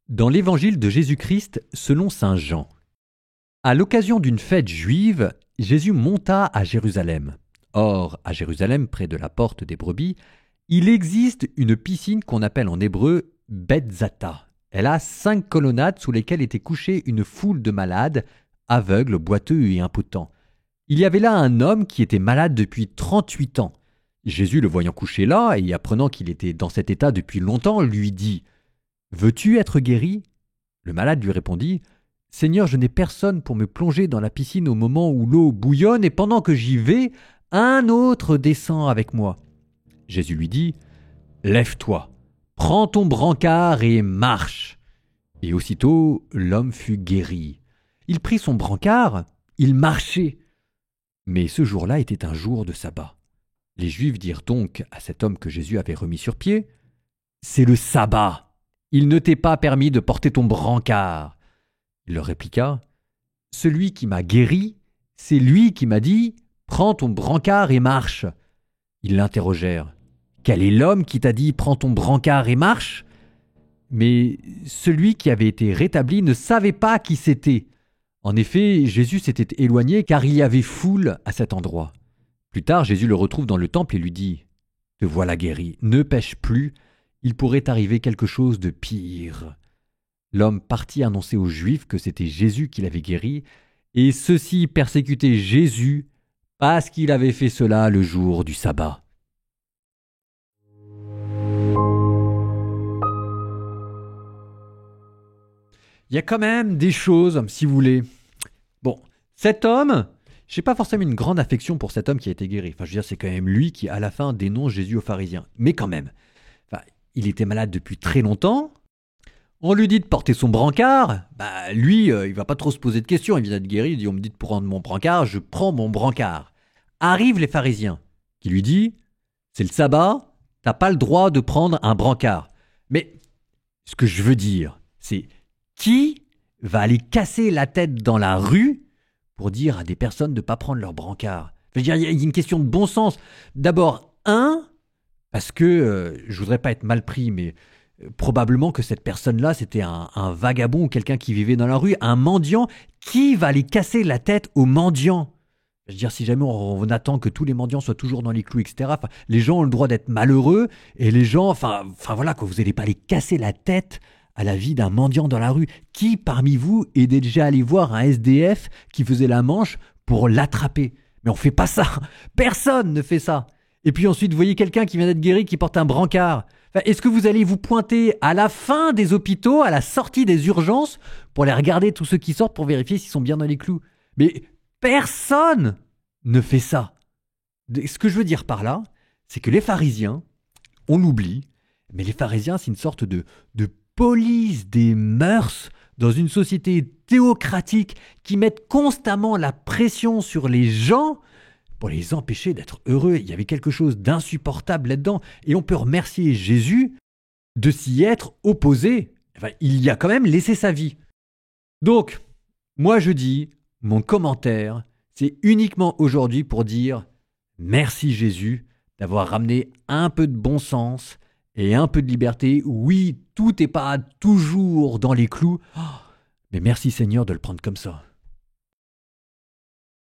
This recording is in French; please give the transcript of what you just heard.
Dans l'évangile de Jésus-Christ selon saint Jean. À l'occasion d'une fête juive, Jésus monta à Jérusalem. Or, à Jérusalem, près de la porte des brebis, il existe une piscine qu'on appelle en hébreu Betzata. Elle a 5 colonnades sous lesquelles était couchée une foule de malades, aveugles, boiteux et impotents. Il y avait là un homme qui était malade depuis 38 ans. Jésus, le voyant couché là, et apprenant qu'il était dans cet état depuis longtemps, lui dit « Veux-tu être guéri ?» Le malade lui répondit « Seigneur, je n'ai personne pour me plonger dans la piscine au moment où l'eau bouillonne, et pendant que j'y vais, un autre descend avec moi. » Jésus lui dit « Lève-toi, prends ton brancard et marche. » Et aussitôt l'homme fut guéri. Il prit son brancard, il marchait. Mais ce jour-là était un jour de sabbat. Les Juifs dirent donc à cet homme que Jésus avait remis sur pied « C'est le sabbat. Il ne t'est pas permis de porter ton brancard. » Il leur répliqua « Celui qui m'a guéri, c'est lui qui m'a dit « Prends ton brancard et marche. » Ils l'interrogèrent « Quel est l'homme qui t'a dit « Prends ton brancard et marche » ?» Mais celui qui avait été rétabli ne savait pas qui c'était. En effet, Jésus s'était éloigné car il y avait foule à cet endroit. Plus tard, Jésus le retrouve dans le temple et lui dit « Te voilà guéri, ne pêche plus, il pourrait t'arriver quelque chose de pire. » L'homme partit annoncer aux Juifs que c'était Jésus qui l'avait guéri, et ceux-ci persécutaient Jésus parce qu'il avait fait cela le jour du sabbat. Il y a quand même des choses, si vous voulez. Bon, cet homme, je n'ai pas forcément une grande affection pour cet homme qui a été guéri. Enfin, je veux dire, c'est quand même lui qui, à la fin, dénonce Jésus aux pharisiens. Mais quand même, il était malade depuis très longtemps. On lui dit de porter son brancard. Lui, il va pas trop se poser de questions. Il vient d'être guéri, il dit, on me dit de prendre mon brancard, je prends mon brancard. Arrivent les pharisiens, qui lui disent, c'est le sabbat, t'as pas le droit de prendre un brancard. Mais ce que je veux dire, c'est qui va aller casser la tête dans la rue pour dire à des personnes de ne pas prendre leur brancard? Je veux dire, il y a une question de bon sens. D'abord, parce que je voudrais pas être mal pris, mais probablement que cette personne-là, c'était un vagabond ou quelqu'un qui vivait dans la rue, un mendiant. Qui va aller casser la tête aux mendiants? Je veux dire, si jamais on attend que tous les mendiants soient toujours dans les clous, etc., les gens ont le droit d'être malheureux, et les gens, voilà, vous n'allez pas aller casser la tête à la vie d'un mendiant dans la rue. Qui parmi vous est déjà allé voir un SDF qui faisait la manche pour l'attraper? Mais on ne fait pas ça. Personne ne fait ça. Et puis ensuite, vous voyez quelqu'un qui vient d'être guéri, qui porte un brancard. Est-ce que vous allez vous pointer à la fin des hôpitaux, à la sortie des urgences, pour aller regarder tous ceux qui sortent pour vérifier s'ils sont bien dans les clous? Mais personne ne fait ça. Ce que je veux dire par là, c'est que les pharisiens, on l'oublie, mais les pharisiens, c'est une sorte de police des mœurs dans une société théocratique qui mettent constamment la pression sur les gens pour les empêcher d'être heureux. Il y avait quelque chose d'insupportable là-dedans. Et on peut remercier Jésus de s'y être opposé. Il y a quand même laissé sa vie. Donc, moi je dis, mon commentaire, c'est uniquement aujourd'hui pour dire merci Jésus d'avoir ramené un peu de bon sens et un peu de liberté. Oui, tout n'est pas toujours dans les clous, mais merci Seigneur de le prendre comme ça.